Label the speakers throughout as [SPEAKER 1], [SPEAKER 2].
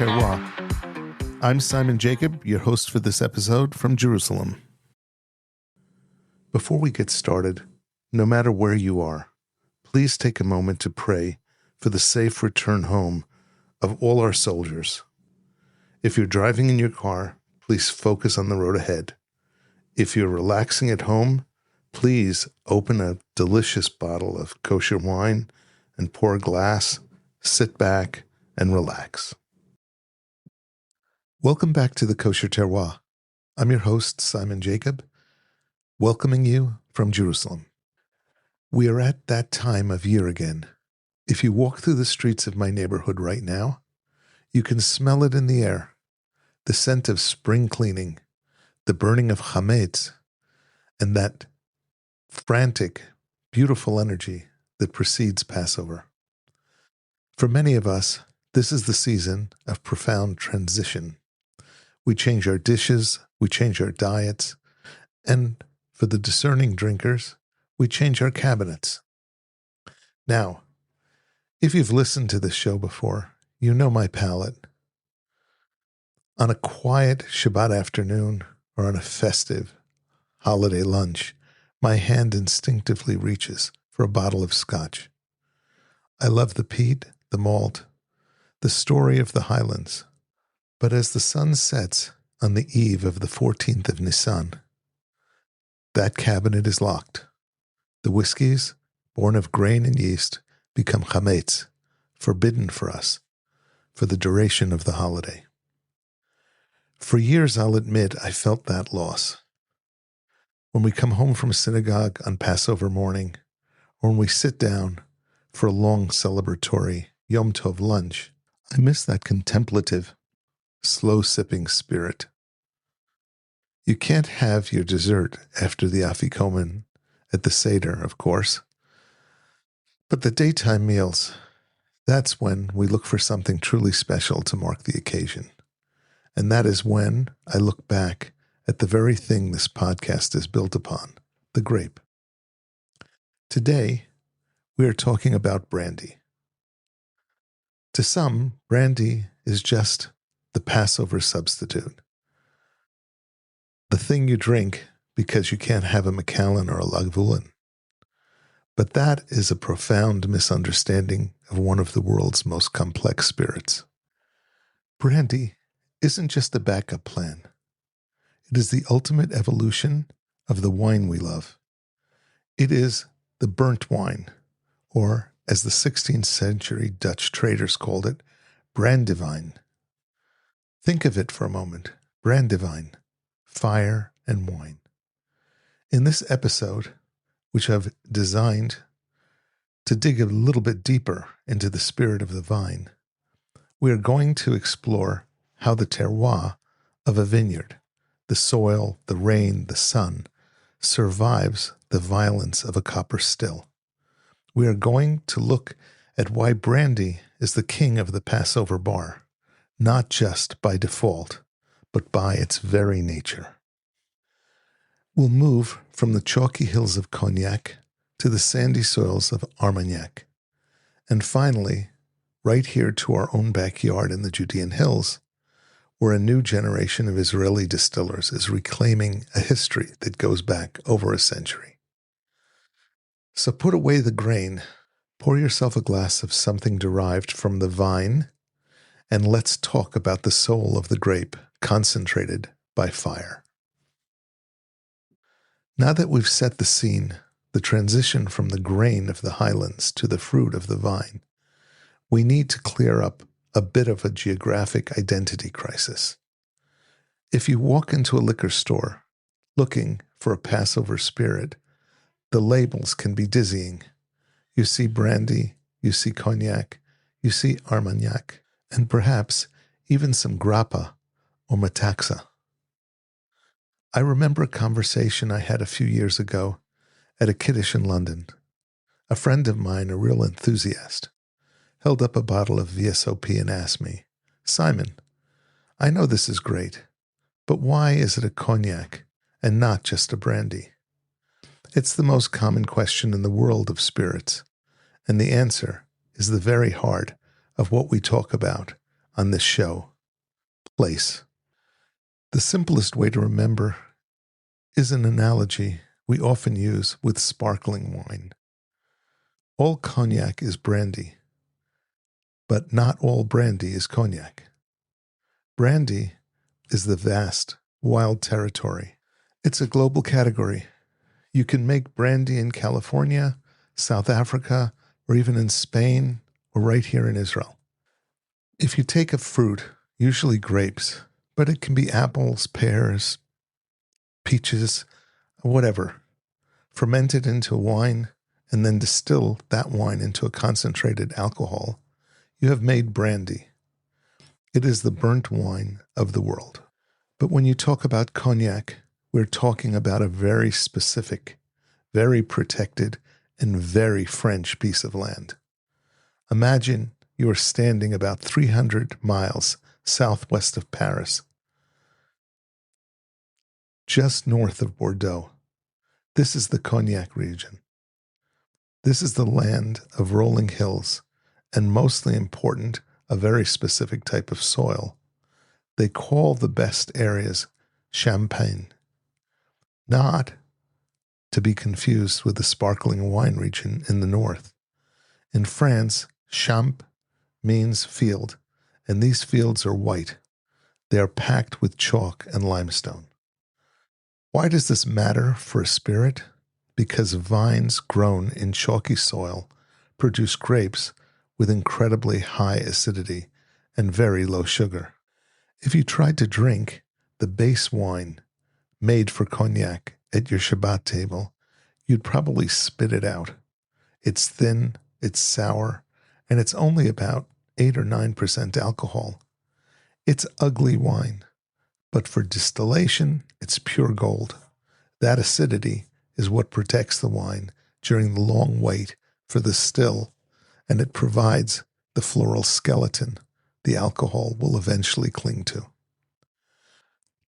[SPEAKER 1] Terroir. I'm Simon Jacob, your host for this episode from Jerusalem. Before we get started, no matter where you are, please take a moment to pray for the safe return home of all our soldiers. If you're driving in your car, please focus on the road ahead. If you're relaxing at home, please open a delicious bottle of kosher wine and pour a glass, sit back, and relax. Welcome back to the Kosher Terroir. I'm your host, Simon Jacob, welcoming you from Jerusalem. We are at that time of year again. If you walk through the streets of my neighborhood right now, you can smell it in the air, the scent of spring cleaning, the burning of chametz, and that frantic, beautiful energy that precedes Passover. For many of us, this is the season of profound transition. We change our dishes, we change our diets, and for the discerning drinkers, we change our cabinets. Now, if you've listened to this show before, you know my palate. On a quiet Shabbat afternoon or on a festive holiday lunch, my hand instinctively reaches for a bottle of Scotch. I love the peat, the malt, the story of the Highlands. But as the sun sets on the eve of the 14th of Nisan, that cabinet is locked. The whiskeys, born of grain and yeast, become chametz, forbidden for us, for the duration of the holiday. For years, I'll admit, I felt that loss. When we come home from synagogue on Passover morning, or when we sit down for a long celebratory Yom Tov lunch, I miss that contemplative, slow-sipping spirit. You can't have your dessert after the afikomen at the Seder, of course. But the daytime meals, that's when we look for something truly special to mark the occasion. And that is when I look back at the very thing this podcast is built upon, the grape. Today, we are talking about brandy. To some, brandy is just the Passover substitute. The thing you drink because you can't have a Macallan or a Lagavulin. But that is a profound misunderstanding of one of the world's most complex spirits. Brandy isn't just a backup plan. It is the ultimate evolution of the wine we love. It is the burnt wine, or as the 16th century Dutch traders called it, brandewijn. Think of it for a moment, brandewijn, fire and wine. In this episode, which I've designed to dig a little bit deeper into the spirit of the vine, we are going to explore how the terroir of a vineyard, the soil, the rain, the sun, survives the violence of a copper still. We are going to look at why brandy is the king of the Passover bar, not just by default, but by its very nature. We'll move from the chalky hills of Cognac to the sandy soils of Armagnac, and finally, right here to our own backyard in the Judean hills, where a new generation of Israeli distillers is reclaiming a history that goes back over a century. So put away the grain, pour yourself a glass of something derived from the vine, and let's talk about the soul of the grape concentrated by fire. Now that we've set the scene, the transition from the grain of the highlands to the fruit of the vine, we need to clear up a bit of a geographic identity crisis. If you walk into a liquor store looking for a Passover spirit, the labels can be dizzying. You see brandy, you see cognac, you see Armagnac, and perhaps even some grappa or metaxa. I remember a conversation I had a few years ago at a kiddush in London. A friend of mine, a real enthusiast, held up a bottle of VSOP and asked me, "Simon, I know this is great, but why is it a cognac and not just a brandy?" It's the most common question in the world of spirits, and the answer is the very heart of what we talk about on this show place. The simplest way to remember is an analogy we often use with sparkling wine. All cognac is brandy, but not all brandy is cognac. Brandy is the vast, wild territory. It's a global category. You can make brandy in California, South Africa, or even in Spain, or right here in Israel. If you take a fruit, usually grapes, but it can be apples, pears, peaches, whatever, ferment it into wine, and then distill that wine into a concentrated alcohol, you have made brandy. It is the burnt wine of the world. But when you talk about cognac, we're talking about a very specific, very protected, and very French piece of land. Imagine you are standing about 300 miles southwest of Paris, just north of Bordeaux. This is the Cognac region. This is the land of rolling hills, and mostly important, a very specific type of soil. They call the best areas Champagne, not to be confused with the sparkling wine region in the north. In France, champ means field, and these fields are white. They are packed with chalk and limestone. Why does this matter for a spirit? Because vines grown in chalky soil produce grapes with incredibly high acidity and very low sugar. If you tried to drink the base wine made for cognac at your Shabbat table, you'd probably spit it out. It's thin, it's sour, and it's only about 8 or 9% alcohol. It's ugly wine, but for distillation, it's pure gold. That acidity is what protects the wine during the long wait for the still, and it provides the floral skeleton the alcohol will eventually cling to.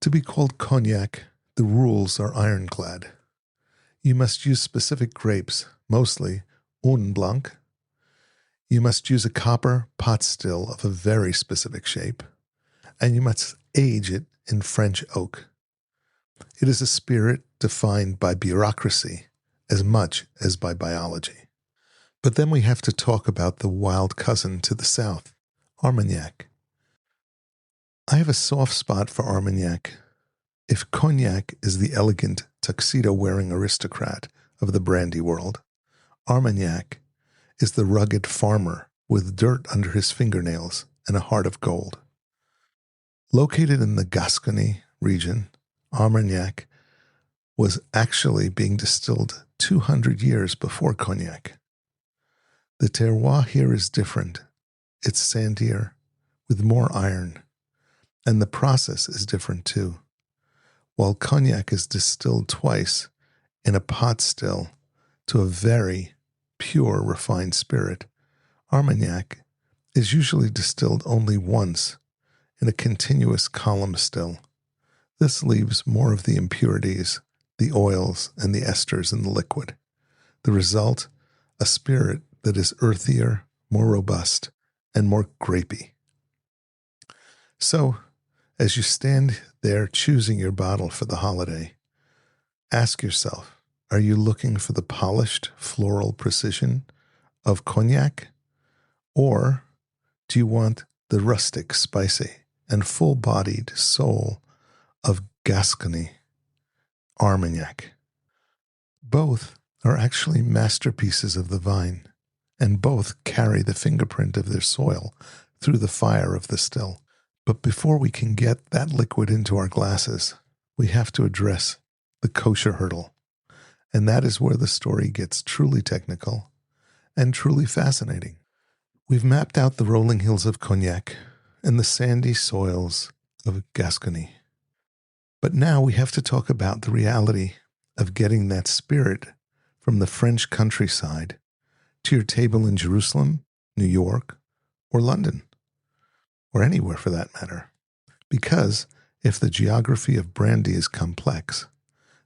[SPEAKER 1] To be called cognac, the rules are ironclad. You must use specific grapes, mostly un blanc. You must use a copper pot still of a very specific shape, and you must age it in French oak. It is a spirit defined by bureaucracy as much as by biology. But then we have to talk about the wild cousin to the south, Armagnac. I have a soft spot for Armagnac. If Cognac is the elegant, tuxedo-wearing aristocrat of the brandy world, Armagnac is the rugged farmer with dirt under his fingernails and a heart of gold. Located in the Gascony region, Armagnac was actually being distilled 200 years before Cognac. The terroir here is different. It's sandier, with more iron, and the process is different too. While Cognac is distilled twice in a pot still to a very pure, refined spirit, Armagnac is usually distilled only once in a continuous column still. This leaves more of the impurities, the oils, and the esters in the liquid. The result, a spirit that is earthier, more robust, and more grapey. So, as you stand there choosing your bottle for the holiday, ask yourself, are you looking for the polished floral precision of Cognac? Or do you want the rustic, spicy, and full-bodied soul of Gascony, Armagnac? Both are actually masterpieces of the vine, and both carry the fingerprint of their soil through the fire of the still. But before we can get that liquid into our glasses, we have to address the kosher hurdle. And that is where the story gets truly technical and truly fascinating. We've mapped out the rolling hills of Cognac and the sandy soils of Gascony. But now we have to talk about the reality of getting that spirit from the French countryside to your table in Jerusalem, New York, or London, or anywhere for that matter. Because if the geography of brandy is complex,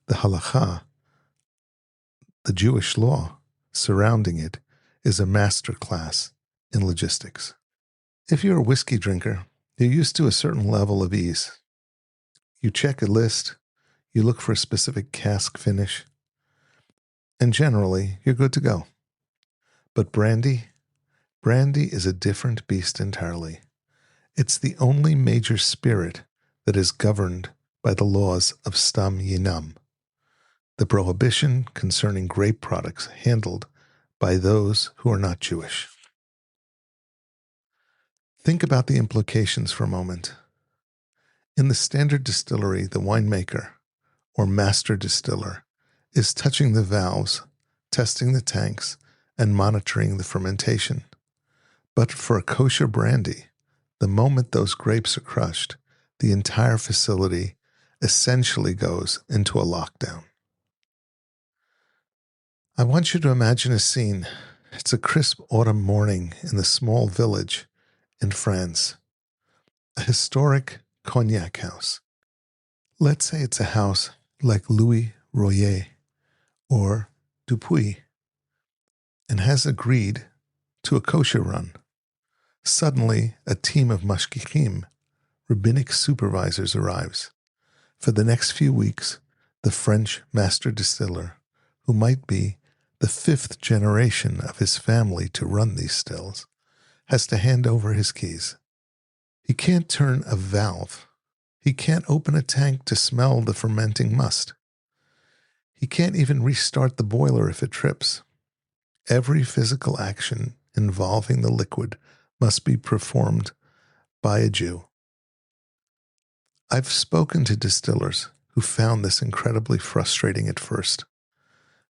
[SPEAKER 1] the halakha, the Jewish law surrounding it, is a master class in logistics. If you're a whiskey drinker, You're used to a certain level of ease. You check a list, you look for a specific cask finish, and generally, you're good to go. But brandy is a different beast entirely. It's the only major spirit that is governed by the laws of Stam Yinam, the prohibition concerning grape products handled by those who are not Jewish. Think about the implications for a moment. In the standard distillery, the winemaker, or master distiller, is touching the valves, testing the tanks, and monitoring the fermentation. But for a kosher brandy, the moment those grapes are crushed, the entire facility essentially goes into a lockdown. I want you to imagine a scene. It's a crisp autumn morning in the small village in France, a historic Cognac house. Let's say it's a house like Louis Royer or Dupuis, and has agreed to a kosher run. Suddenly, a team of mashgichim, rabbinic supervisors, arrives. For the next few weeks, the French master distiller, who might be the 5th generation of his family to run these stills, has to hand over his keys. He can't turn a valve. He can't open a tank to smell the fermenting must. He can't even restart the boiler if it trips. Every physical action involving the liquid must be performed by a Jew. I've spoken to distillers who found this incredibly frustrating at first.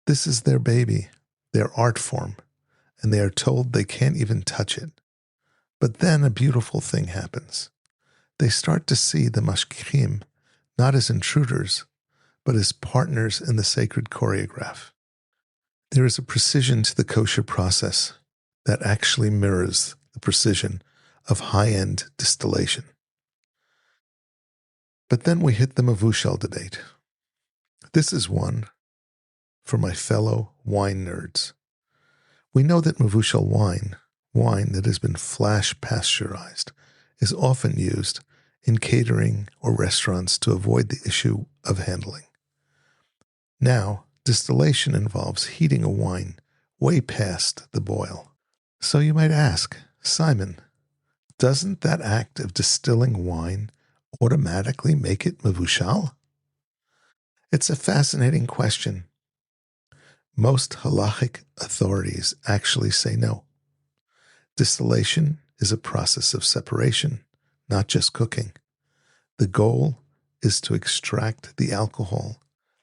[SPEAKER 1] This is their baby, their art form, and they are told they can't even touch it. But then a beautiful thing happens. They start to see the mashgichim not as intruders, but as partners in the sacred choreograph. There is a precision to the kosher process that actually mirrors the precision of high-end distillation. But then we hit the mavushal debate. This is one for my fellow wine nerds. We know that mavushal wine that has been flash pasteurized, is often used in catering or restaurants to avoid the issue of handling. Now, distillation involves heating a wine way past the boil. So you might ask, Simon, doesn't that act of distilling wine automatically make it mavushal? It's a fascinating question. Most halachic authorities actually say no. Distillation is a process of separation, not just cooking. The goal is to extract the alcohol,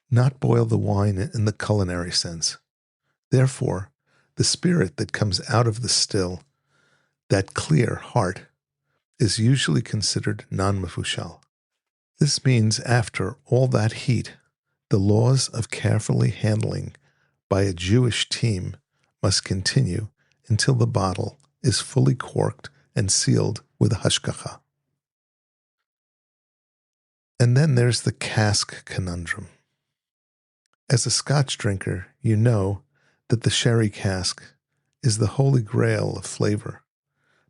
[SPEAKER 1] not boil the wine in the culinary sense. Therefore, the spirit that comes out of the still, that clear heart, is usually considered non-mavushal. This means after all that heat, the laws of carefully handling by a Jewish team must continue until the bottle is fully corked and sealed with hashgacha. And then there's the cask conundrum. As a Scotch drinker, you know that the sherry cask is the holy grail of flavor.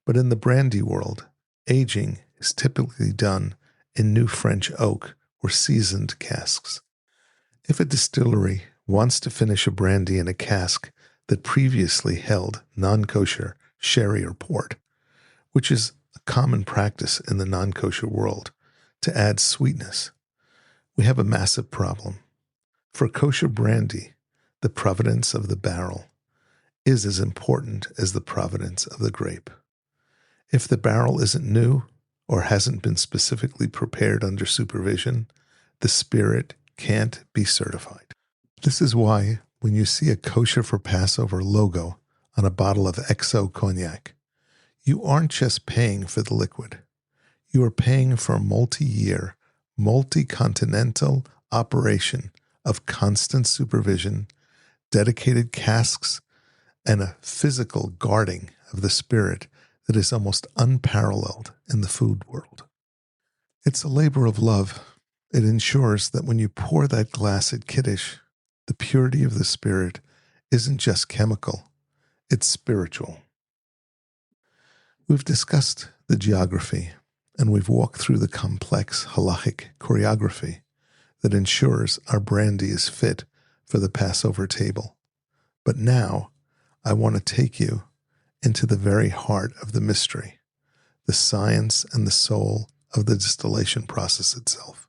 [SPEAKER 1] But in the brandy world, aging is typically done in new French oak or seasoned casks. If a distillery wants to finish a brandy in a cask that previously held non-kosher sherry or port, which is a common practice in the non-kosher world, to add sweetness, we have a massive problem. For kosher brandy, the provenance of the barrel is as important as the provenance of the grape. If the barrel isn't new or hasn't been specifically prepared under supervision, the spirit can't be certified. This is why when you see a Kosher for Passover logo on a bottle of XO Cognac, you aren't just paying for the liquid. You are paying for a multi-year, multi-continental operation of constant supervision, dedicated casks, and a physical guarding of the spirit that is almost unparalleled in the food world. It's a labor of love. It ensures that when you pour that glass at Kiddush, the purity of the spirit isn't just chemical, it's spiritual. We've discussed the geography and we've walked through the complex halachic choreography that ensures our brandy is fit for the Passover table. But now, I want to take you into the very heart of the mystery, the science and the soul of the distillation process itself.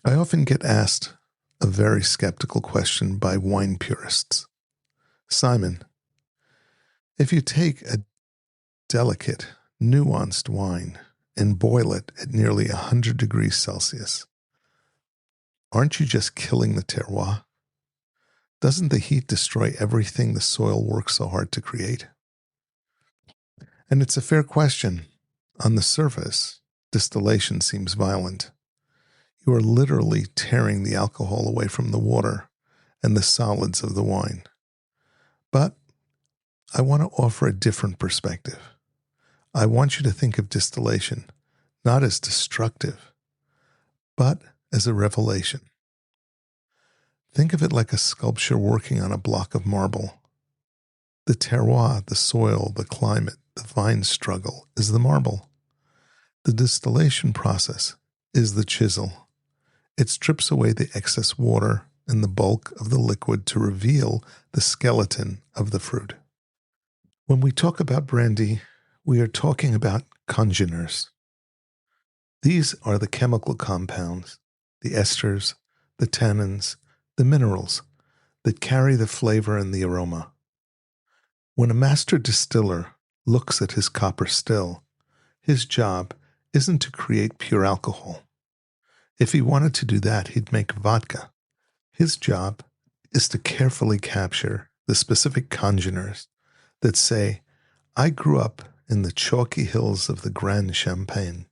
[SPEAKER 1] I often get asked a very skeptical question by wine purists. Simon, if you take a delicate, nuanced wine and boil it at nearly 100 degrees Celsius, aren't you just killing the terroir? Doesn't the heat destroy everything the soil works so hard to create? And it's a fair question. On the surface, distillation seems violent. You are literally tearing the alcohol away from the water and the solids of the wine. But I want to offer a different perspective. I want you to think of distillation not as destructive, but as a revelation. Think of it like a sculpture working on a block of marble. The terroir, the soil, the climate, the vine struggle is the marble. The distillation process is the chisel. It strips away the excess water and the bulk of the liquid to reveal the skeleton of the fruit. When we talk about brandy, we are talking about congeners. These are the chemical compounds, the esters, the tannins, the minerals that carry the flavor and the aroma. When a master distiller looks at his copper still, his job isn't to create pure alcohol. If he wanted to do that, he'd make vodka. His job is to carefully capture the specific congeners that say, I grew up in the chalky hills of the Grand Champagne,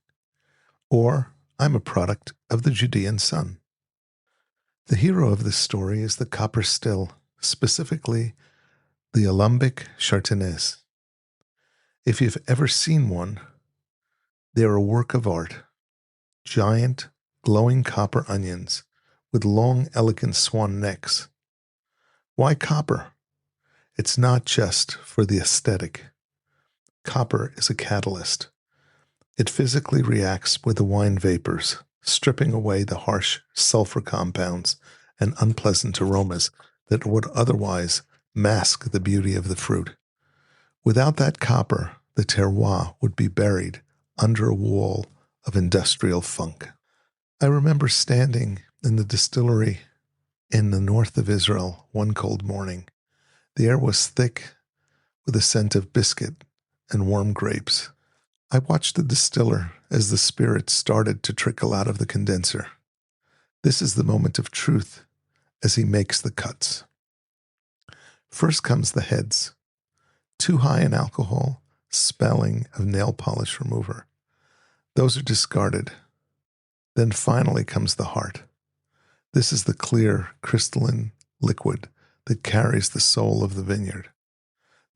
[SPEAKER 1] or I'm a product of the Judean sun. The hero of this story is the copper still, specifically the alembic Chardonnays. If you've ever seen one, they're a work of art. Giant, glowing copper onions with long, elegant swan necks. Why copper? It's not just for the aesthetic. Copper is a catalyst. It physically reacts with the wine vapors, stripping away the harsh sulfur compounds and unpleasant aromas that would otherwise mask the beauty of the fruit. Without that copper, the terroir would be buried under a wall of industrial funk. I remember standing in the distillery in the north of Israel one cold morning. The air was thick with a scent of biscuit and warm grapes. I watched the distiller as the spirit started to trickle out of the condenser. This is the moment of truth as he makes the cuts. First comes the heads, too high in alcohol, spelling of nail polish remover. Those are discarded. Then finally comes the heart. This is the clear, crystalline liquid that carries the soul of the vineyard.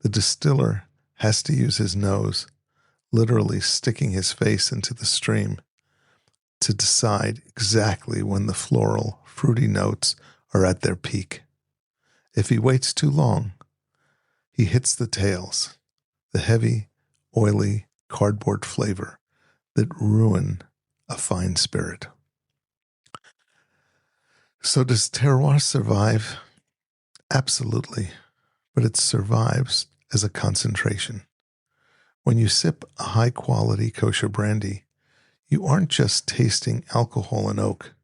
[SPEAKER 1] The distiller has to use his nose, literally sticking his face into the stream, to decide exactly when the floral, fruity notes are at their peak. If he waits too long, he hits the tails, the heavy, oily, cardboard flavor that ruin a fine spirit. So does terroir survive? Absolutely, but it survives as a concentration. When you sip a high-quality kosher brandy, you aren't just tasting alcohol and oak.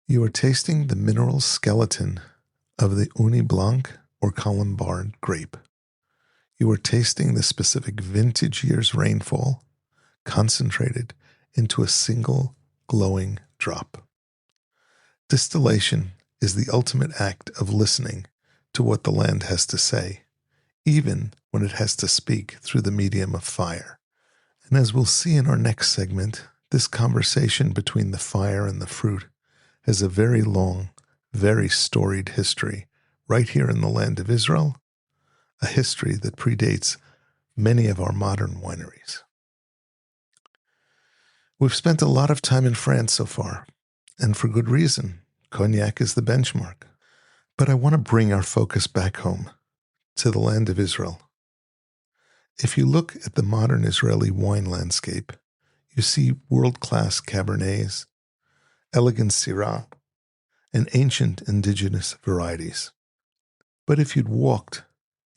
[SPEAKER 1] You are tasting the mineral skeleton of the Uni Blanc or Colombard grape. You are tasting the specific vintage year's rainfall concentrated into a single glowing drop. Distillation is the ultimate act of listening to what the land has to say, even when it has to speak through the medium of fire. And as we'll see in our next segment, this conversation between the fire and the fruit has a very long, very storied history right here in the land of Israel, a history that predates many of our modern wineries. We've spent a lot of time in France so far, and for good reason. Cognac is the benchmark. But I want to bring our focus back home, to the land of Israel. If you look at the modern Israeli wine landscape, you see world-class Cabernets, elegant Syrah, and ancient indigenous varieties. But if you'd walked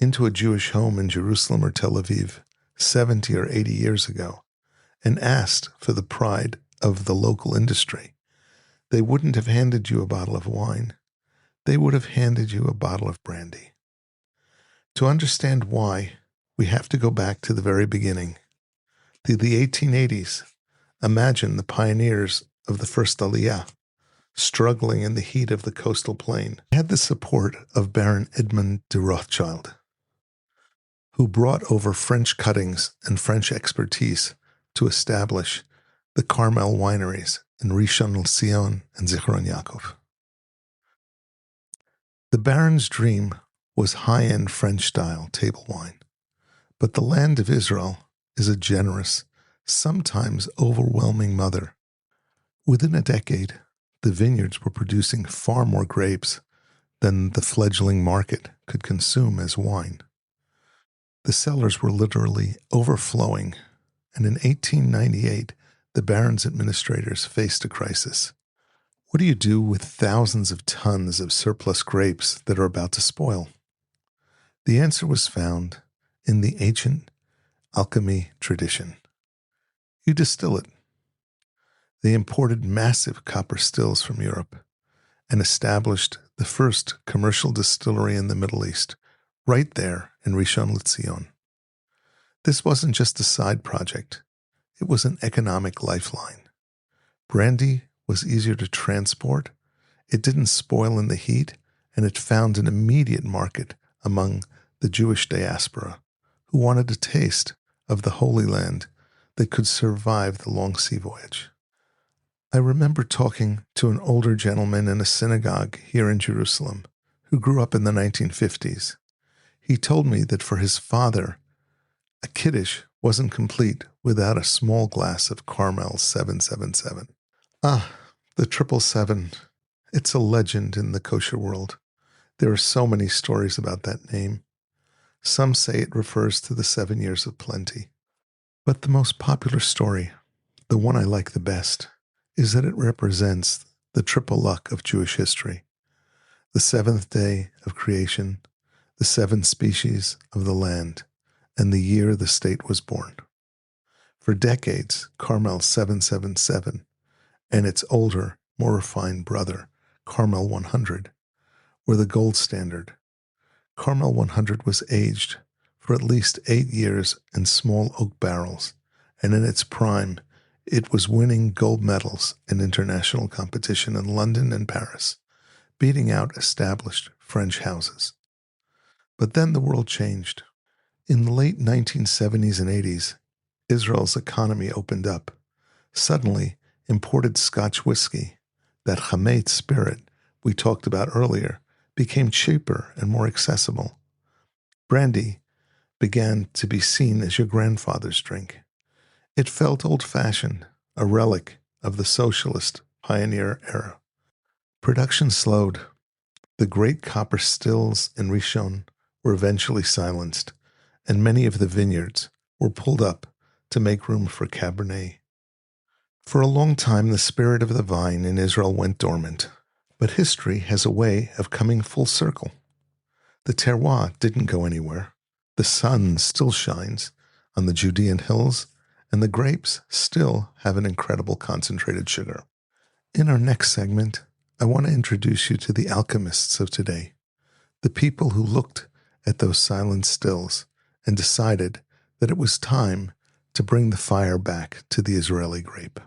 [SPEAKER 1] into a Jewish home in Jerusalem or Tel Aviv 70 or 80 years ago and asked for the pride of the local industry, they wouldn't have handed you a bottle of wine. They would have handed you a bottle of brandy. To understand why, we have to go back to the very beginning, to the 1880s. Imagine the pioneers of the first Aliyah struggling in the heat of the coastal plain. They had the support of Baron Edmond de Rothschild, who brought over French cuttings and French expertise to establish the Carmel wineries in Rishon LeZion and Zichron Yaakov. The Baron's dream was high-end French-style table wine, but the land of Israel is a generous, sometimes overwhelming mother. Within a decade, the vineyards were producing far more grapes than the fledgling market could consume as wine. The cellars were literally overflowing, and in 1898, the Baron's administrators faced a crisis. What do you do with thousands of tons of surplus grapes that are about to spoil? The answer was found in the ancient alchemy tradition. You distill it. They imported massive copper stills from Europe and established the first commercial distillery in the Middle East, right there in Rishon LeZion. This wasn't just a side project. It was an economic lifeline. Brandy was easier to transport, it didn't spoil in the heat, and it found an immediate market among the Jewish diaspora who wanted a taste of the Holy Land that could survive the long sea voyage. I remember talking to an older gentleman in a synagogue here in Jerusalem who grew up in the 1950s. He told me that for his father, a Kiddush wasn't complete without a small glass of Carmel 777. Ah, the 777. It's a legend in the kosher world. There are so many stories about that name. Some say it refers to the 7 years of plenty. But the most popular story, the one I like the best, is that it represents the triple luck of Jewish history. The seventh day of creation, the seven species of the land, and the year the state was born. For decades, Carmel 777 and its older, more refined brother, Carmel 100, were the gold standard. Carmel 100 was aged for at least 8 years in small oak barrels, and in its prime, it was winning gold medals in international competition in London and Paris, beating out established French houses. But then the world changed. In the late 1970s and 80s, Israel's economy opened up. Suddenly, imported Scotch whiskey, that chametz spirit we talked about earlier, became cheaper and more accessible. Brandy began to be seen as your grandfather's drink. It felt old-fashioned, a relic of the socialist pioneer era. Production slowed. The great copper stills in Rishon were eventually silenced, and many of the vineyards were pulled up to make room for Cabernet. For a long time, the spirit of the vine in Israel went dormant, but history has a way of coming full circle. The terroir didn't go anywhere. The sun still shines on the Judean hills, and the grapes still have an incredible concentrated sugar. In our next segment, I want to introduce you to the alchemists of today, the people who looked at those silent stills and decided that it was time to bring the fire back to the Israeli grape.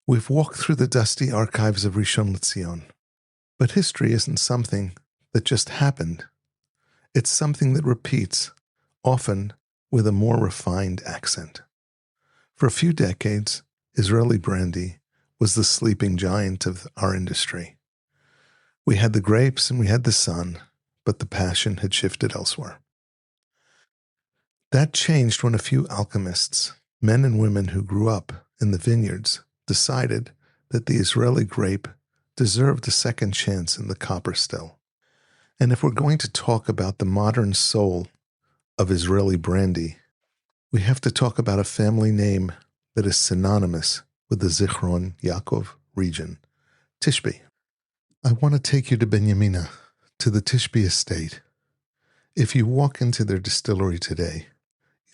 [SPEAKER 1] We've walked through the dusty archives of Rishon LeZion, but history isn't something that just happened. It's something that repeats, often with a more refined accent. For a few decades, Israeli brandy was the sleeping giant of our industry. We had the grapes and we had the sun, but the passion had shifted elsewhere. That changed when a few alchemists, men and women who grew up in the vineyards, decided that the Israeli grape deserved a second chance in the copper still. And if we're going to talk about the modern soul of Israeli brandy, we have to talk about a family name that is synonymous with the Zichron Yaakov region, Tishbe. I want to take you to Benyamina, to the Tishbe estate. If you walk into their distillery today,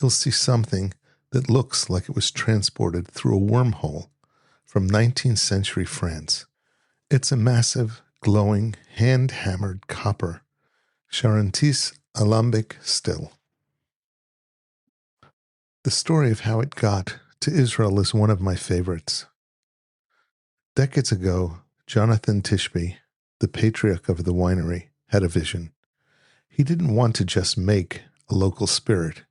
[SPEAKER 1] you'll see something that looks like it was transported through a wormhole from 19th century France. It's a massive, glowing, hand-hammered copper Charentise alembic still. The story of how it got to Israel is one of my favorites. Decades ago, Jonathan Tishbe, the patriarch of the winery, had a vision. He didn't want to just make a local spirit.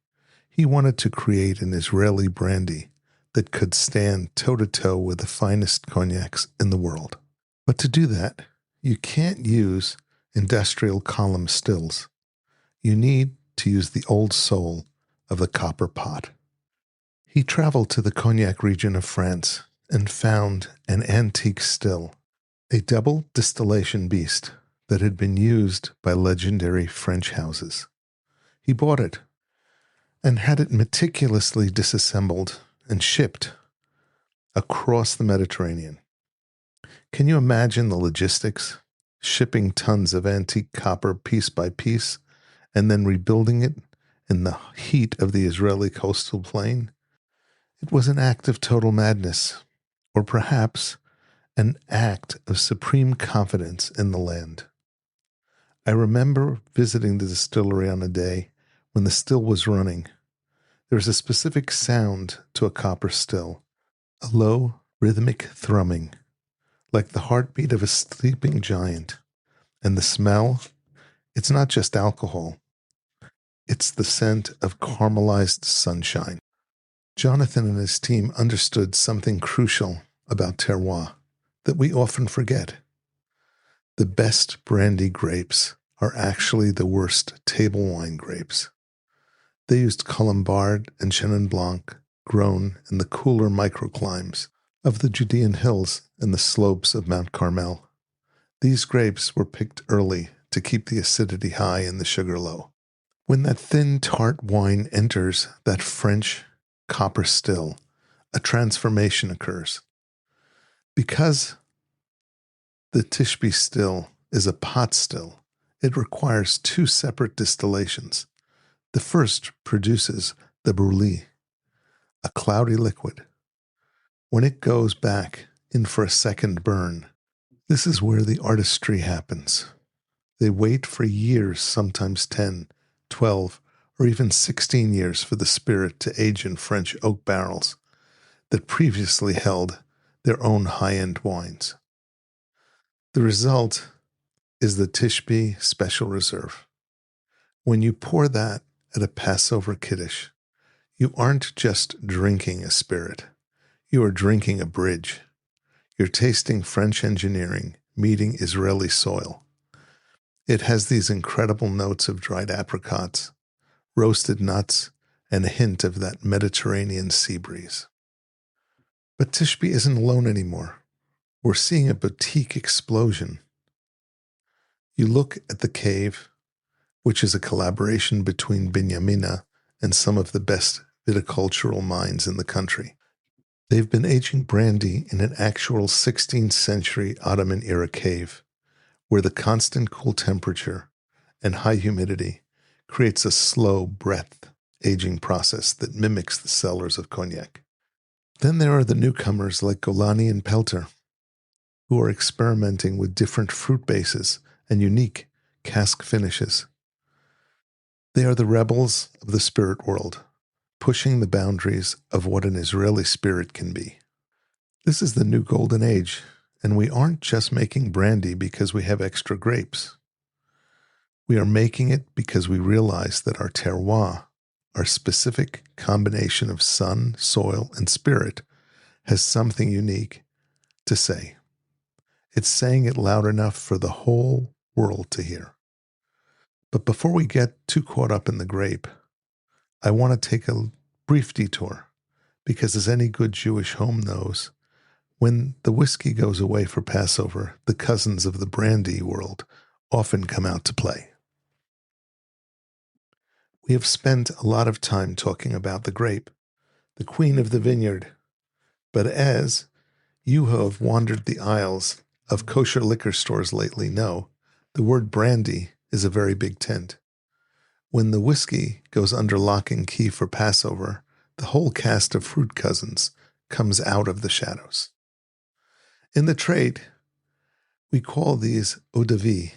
[SPEAKER 1] He wanted to create an Israeli brandy that could stand toe-to-toe with the finest cognacs in the world. But to do that, you can't use industrial column stills. You need to use the old soul of the copper pot. He traveled to the Cognac region of France and found an antique still, a double distillation beast that had been used by legendary French houses. He bought it and had it meticulously disassembled and shipped across the Mediterranean. Can you imagine the logistics? Shipping tons of antique copper piece by piece and then rebuilding it in the heat of the Israeli coastal plain? It was an act of total madness, or perhaps an act of supreme confidence in the land. I remember visiting the distillery on a day when the still was running. There was a specific sound to a copper still, a low, rhythmic thrumming, like the heartbeat of a sleeping giant. And the smell, it's not just alcohol. It's the scent of caramelized sunshine. Jonathan and his team understood something crucial about terroir that we often forget. The best brandy grapes are actually the worst table wine grapes. They used Colombard and Chenin Blanc, grown in the cooler microclimes of the Judean hills and the slopes of Mount Carmel. These grapes were picked early to keep the acidity high and the sugar low. When that thin, tart wine enters that French copper still, a transformation occurs. Because the Tishbe still is a pot still, it requires two separate distillations. The first produces the brûlis, a cloudy liquid. When it goes back in for a second burn, this is where the artistry happens. They wait for years, sometimes 10, 12, or even 16 years for the spirit to age in French oak barrels that previously held their own high-end wines. The result is the Tishbe Special Reserve. When you pour that at a Passover Kiddush, you aren't just drinking a spirit. You are drinking a bridge. You're tasting French engineering meeting Israeli soil. It has these incredible notes of dried apricots, roasted nuts, and a hint of that Mediterranean sea breeze. But Tishbe isn't alone anymore. We're seeing a boutique explosion. You look at the cave, which is a collaboration between Benyamina and some of the best viticultural minds in the country. They've been aging brandy in an actual 16th century Ottoman era cave, where the constant cool temperature and high humidity creates a slow breath aging process that mimics the cellars of Cognac. Then there are the newcomers like Golani and Pelter, who are experimenting with different fruit bases and unique cask finishes. They are the rebels of the spirit world, pushing the boundaries of what an Israeli spirit can be. This is the new golden age, and we aren't just making brandy because we have extra grapes. We are making it because we realize that our terroir, our specific combination of sun, soil, and spirit, has something unique to say. It's saying it loud enough for the whole world to hear. But before we get too caught up in the grape, I want to take a brief detour, because as any good Jewish home knows, when the whiskey goes away for Passover, the cousins of the brandy world often come out to play. We have spent a lot of time talking about the grape, the queen of the vineyard. But as you who have wandered the aisles of kosher liquor stores lately know, the word brandy is a very big tent. When the whiskey goes under lock and key for Passover, the whole cast of fruit cousins comes out of the shadows. In the trade, we call these eau de vie,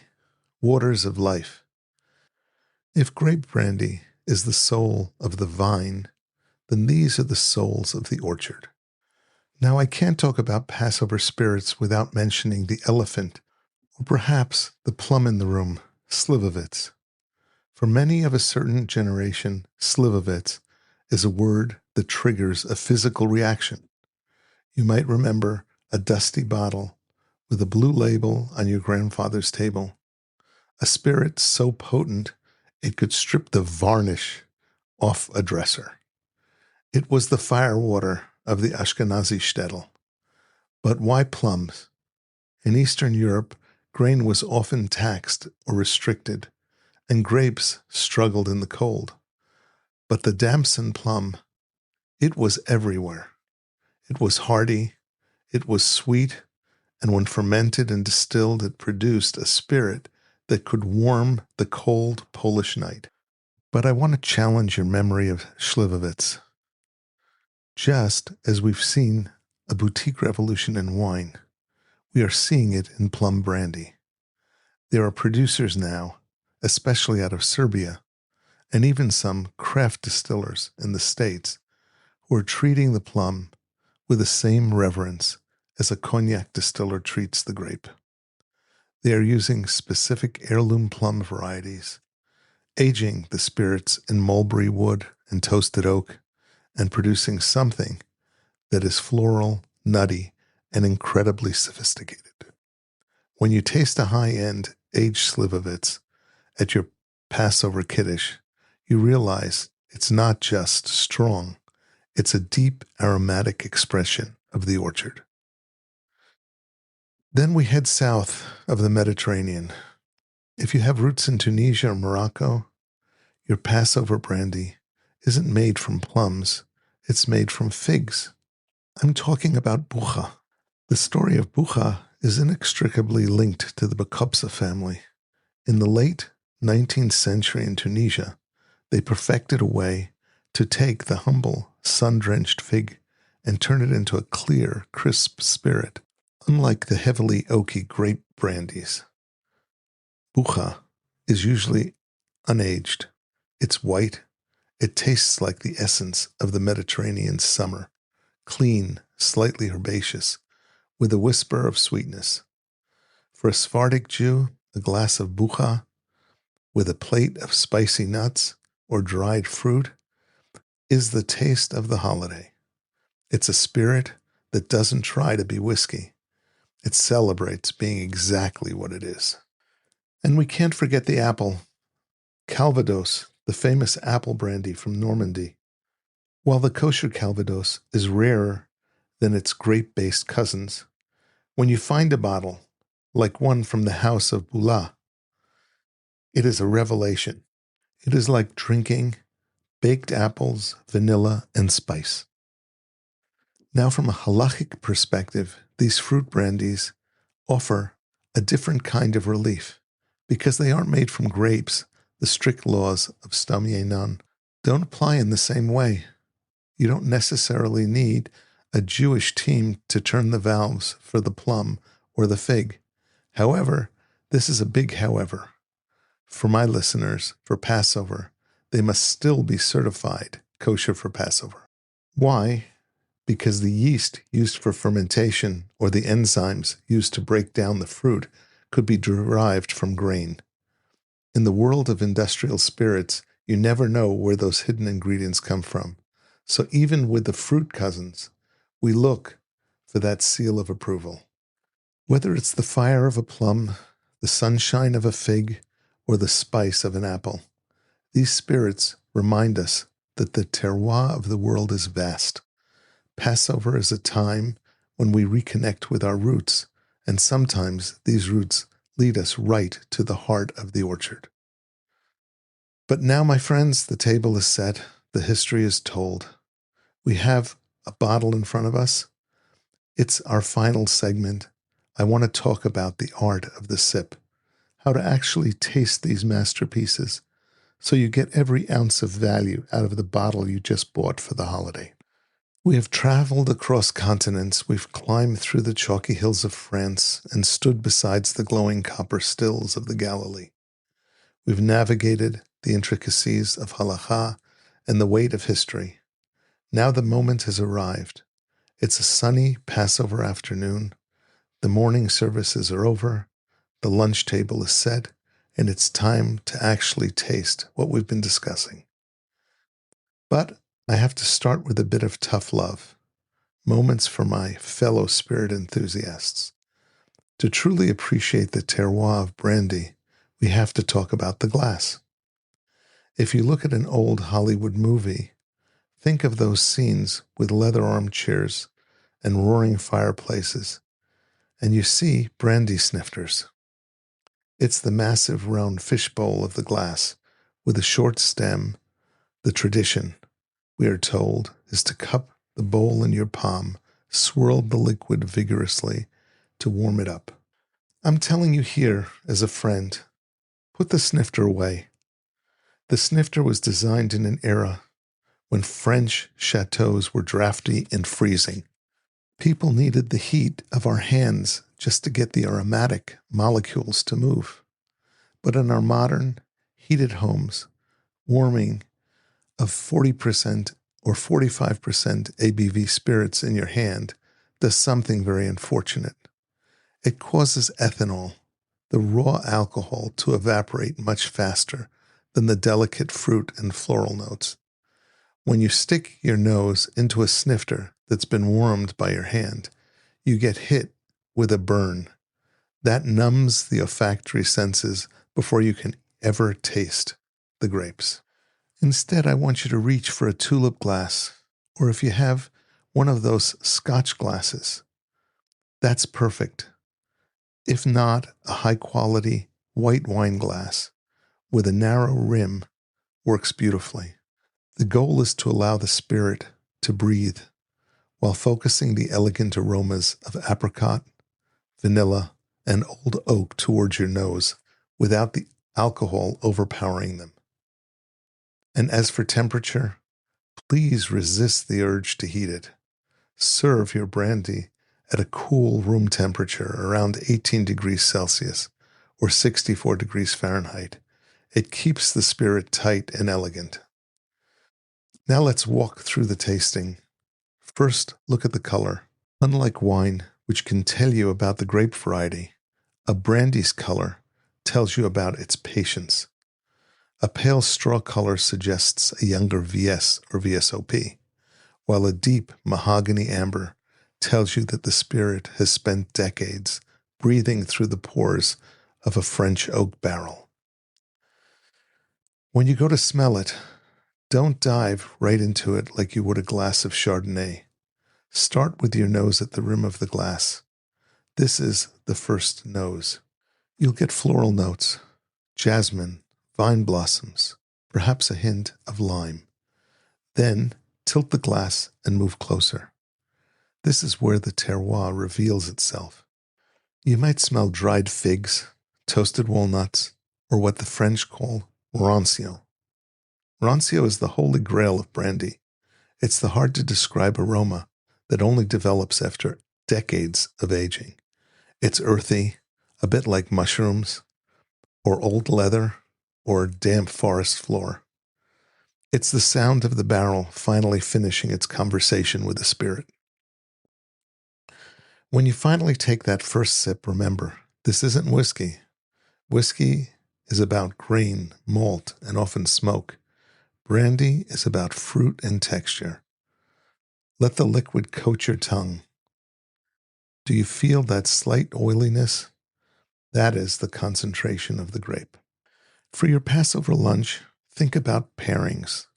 [SPEAKER 1] waters of life. If grape brandy is the soul of the vine, then these are the souls of the orchard. Now, I can't talk about Passover spirits without mentioning the elephant, or perhaps the plum in the room, slivovitz. For many of a certain generation, slivovitz is a word that triggers a physical reaction. You might remember a dusty bottle with a blue label on your grandfather's table, a spirit so potent it could strip the varnish off a dresser. It was the firewater of the Ashkenazi shtetl. But why plums? In Eastern Europe, grain was often taxed or restricted, and grapes struggled in the cold. But the damson plum, it was everywhere. It was hardy, it was sweet, and when fermented and distilled, it produced a spirit that could warm the cold Polish night. But I want to challenge your memory of Slivovitz. Just as we've seen a boutique revolution in wine, we are seeing it in plum brandy. There are producers now, especially out of Serbia, and even some craft distillers in the States, who are treating the plum with the same reverence as a cognac distiller treats the grape. They are using specific heirloom plum varieties, aging the spirits in mulberry wood and toasted oak, and producing something that is floral, nutty, and incredibly sophisticated. When you taste a high-end aged slivovitz at your Passover kiddush, you realize it's not just strong, it's a deep aromatic expression of the orchard. Then we head south of the Mediterranean. If you have roots in Tunisia or Morocco, your Passover brandy isn't made from plums, it's made from figs. I'm talking about bucha. The story of bucha is inextricably linked to the Bakopsa family. In the late 19th century in Tunisia, they perfected a way to take the humble, sun-drenched fig and turn it into a clear, crisp spirit, unlike the heavily oaky grape brandies. Bucha is usually unaged. It's white. It tastes like the essence of the Mediterranean summer, clean, slightly herbaceous, with a whisper of sweetness. For a Sephardic Jew, a glass of bucha with a plate of spicy nuts or dried fruit is the taste of the holiday. It's a spirit that doesn't try to be whiskey. It celebrates being exactly what it is. And we can't forget the apple. Calvados, the famous apple brandy from Normandy. While the kosher Calvados is rarer than its grape-based cousins, when you find a bottle, like one from the house of Bula, it is a revelation. It is like drinking baked apples, vanilla, and spice. Now, from a halachic perspective, these fruit brandies offer a different kind of relief. Because they aren't made from grapes, the strict laws of Stam Yenan don't apply in the same way. You don't necessarily need a Jewish team to turn the valves for the plum or the fig. However, this is a big however. For my listeners, for Passover, they must still be certified kosher for Passover. Why? Because the yeast used for fermentation or the enzymes used to break down the fruit could be derived from grain. In the world of industrial spirits, you never know where those hidden ingredients come from. So even with the fruit cousins, we look for that seal of approval. Whether it's the fire of a plum, the sunshine of a fig, or the spice of an apple, these spirits remind us that the terroir of the world is vast. Passover is a time when we reconnect with our roots, and sometimes these roots lead us right to the heart of the orchard. But now, my friends, the table is set. The history is told. We have a bottle in front of us. It's our final segment. I want to talk about the art of the sip, how to actually taste these masterpieces so you get every ounce of value out of the bottle you just bought for the holiday. We have traveled across continents. We've climbed through the chalky hills of France and stood beside the glowing copper stills of the Galilee. We've navigated the intricacies of halakha and the weight of history. Now the moment has arrived. It's a sunny Passover afternoon. The morning services are over. The lunch table is set, and it's time to actually taste what we've been discussing. But I have to start with a bit of tough love. Moments for my fellow spirit enthusiasts. To truly appreciate the terroir of brandy, we have to talk about the glass. If you look at an old Hollywood movie, think of those scenes with leather armchairs and roaring fireplaces, and you see brandy snifters. It's the massive round fishbowl of the glass with a short stem. The tradition, we are told, is to cup the bowl in your palm, swirl the liquid vigorously to warm it up. I'm telling you here as a friend, put the snifter away. The snifter was designed in an era when French chateaux were drafty and freezing. People needed the heat of our hands just to get the aromatic molecules to move. But in our modern, heated homes, warming of 40% or 45% ABV spirits in your hand does something very unfortunate. It causes ethanol, the raw alcohol, to evaporate much faster than the delicate fruit and floral notes. When you stick your nose into a snifter that's been warmed by your hand, you get hit with a burn. That numbs the olfactory senses before you can ever taste the grapes. Instead, I want you to reach for a tulip glass, or if you have one of those Scotch glasses, that's perfect. If not, a high-quality white wine glass with a narrow rim works beautifully. The goal is to allow the spirit to breathe while focusing the elegant aromas of apricot, vanilla, and old oak towards your nose without the alcohol overpowering them. And as for temperature, please resist the urge to heat it. Serve your brandy at a cool room temperature around 18 degrees Celsius or 64 degrees Fahrenheit. It keeps the spirit tight and elegant. Now let's walk through the tasting. First, look at the color. Unlike wine, which can tell you about the grape variety, a brandy's color tells you about its patience. A pale straw color suggests a younger VS or VSOP, while a deep mahogany amber tells you that the spirit has spent decades breathing through the pores of a French oak barrel. When you go to smell it, don't dive right into it like you would a glass of Chardonnay. Start with your nose at the rim of the glass. This is the first nose. You'll get floral notes, jasmine, vine blossoms, perhaps a hint of lime. Then tilt the glass and move closer. This is where the terroir reveals itself. You might smell dried figs, toasted walnuts, or what the French call rancio. Rancio is the holy grail of brandy. It's the hard-to-describe aroma that only develops after decades of aging. It's earthy, a bit like mushrooms, or old leather, or damp forest floor. It's the sound of the barrel finally finishing its conversation with the spirit. When you finally take that first sip, remember, this isn't whiskey. Whiskey is about grain, malt, and often smoke. Brandy is about fruit and texture. Let the liquid coat your tongue. Do you feel that slight oiliness? That is the concentration of the grape. For your Passover lunch, think about pairings.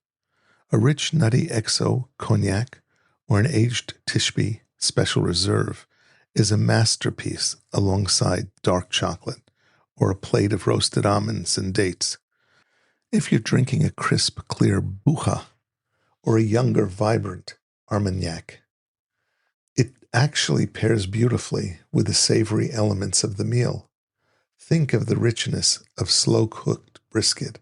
[SPEAKER 1] A rich, nutty XO Cognac or an aged Tishbe Special Reserve is a masterpiece alongside dark chocolate or a plate of roasted almonds and dates. If you're drinking a crisp, clear bucha or a younger, vibrant Armagnac, it actually pairs beautifully with the savory elements of the meal. Think of the richness of slow-cooked brisket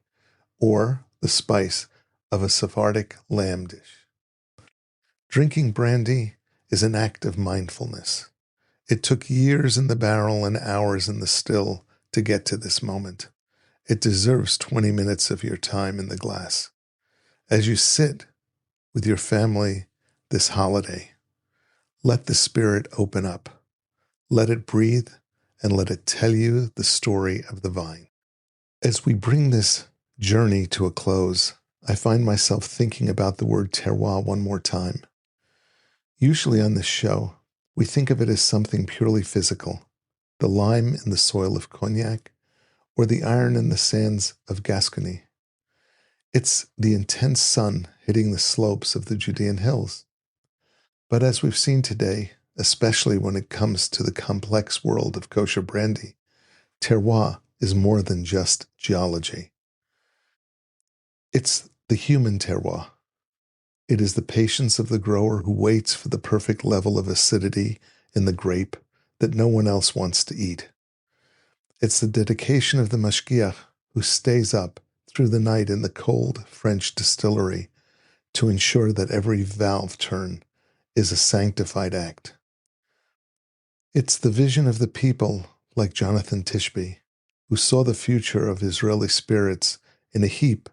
[SPEAKER 1] or the spice of a Sephardic lamb dish. Drinking brandy is an act of mindfulness. It took years in the barrel and hours in the still to get to this moment. It deserves 20 minutes of your time in the glass. As you sit with your family this holiday, let the spirit open up. Let it breathe and let it tell you the story of the vine. As we bring this journey to a close, I find myself thinking about the word terroir one more time. Usually on this show, we think of it as something purely physical, the lime in the soil of Cognac, or the iron in the sands of Gascony. It's the intense sun hitting the slopes of the Judean hills. But as we've seen today, especially when it comes to the complex world of kosher brandy, terroir is more than just geology. It's the human terroir. It is the patience of the grower who waits for the perfect level of acidity in the grape that no one else wants to eat. It's the dedication of the mashgiach who stays up through the night in the cold French distillery to ensure that every valve turn is a sanctified act. It's the vision of the people like Jonathan Tishby, who saw the future of Israeli spirits in a heap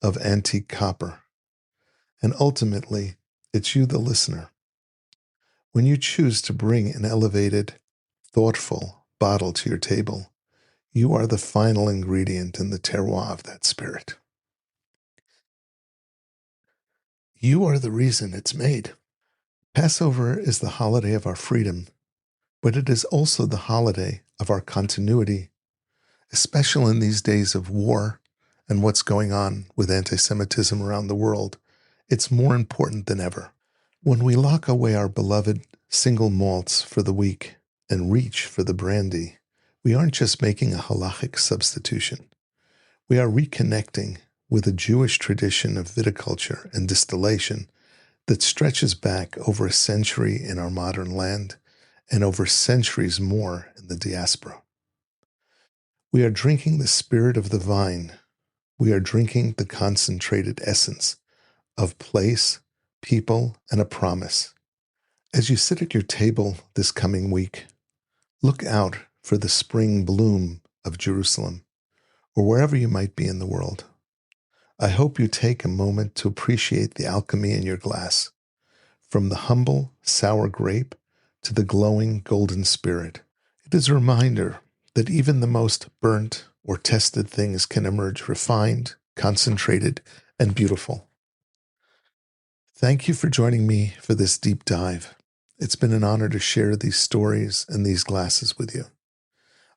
[SPEAKER 1] of antique copper. And ultimately, it's you, the listener. When you choose to bring an elevated, thoughtful bottle to your table, you are the final ingredient in the terroir of that spirit. You are the reason it's made. Passover is the holiday of our freedom, but it is also the holiday of our continuity, especially in these days of war and what's going on with anti-Semitism around the world. It's more important than ever. When we lock away our beloved single malts for the week and reach for the brandy, we aren't just making a halachic substitution. We are reconnecting with a Jewish tradition of viticulture and distillation that stretches back over a century in our modern land and over centuries more in the diaspora. We are drinking the spirit of the vine. We are drinking the concentrated essence of place, people, and a promise. As you sit at your table this coming week, look out for the spring bloom of Jerusalem, or wherever you might be in the world. I hope you take a moment to appreciate the alchemy in your glass, from the humble, sour grape to the glowing golden spirit. It is a reminder that even the most burnt or tested things can emerge refined, concentrated, and beautiful. Thank you for joining me for this deep dive. It's been an honor to share these stories and these glasses with you.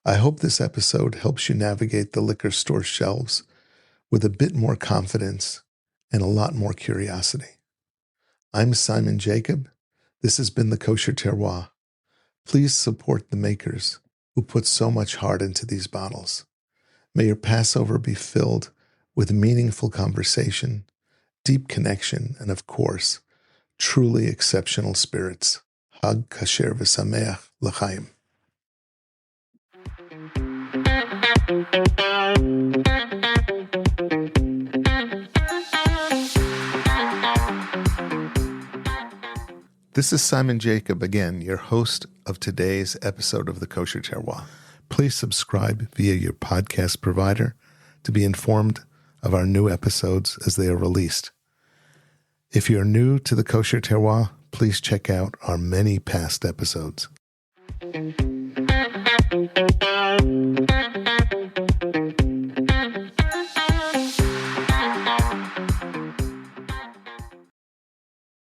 [SPEAKER 1] I hope this episode helps you navigate the liquor store shelves with a bit more confidence and a lot more curiosity. I'm Simon Jacob. This has been the Kosher Terroir. Please support the makers who put so much heart into these bottles. May your Passover be filled with meaningful conversation, deep connection, and of course, truly exceptional spirits. Hag Kasher v'Sameach l'chaim. This is Simon Jacob again, your host of today's episode of the Kosher Terroir. Please subscribe via your podcast provider to be informed of our new episodes as they are released. If you're new to the Kosher Terroir, please check out our many past episodes.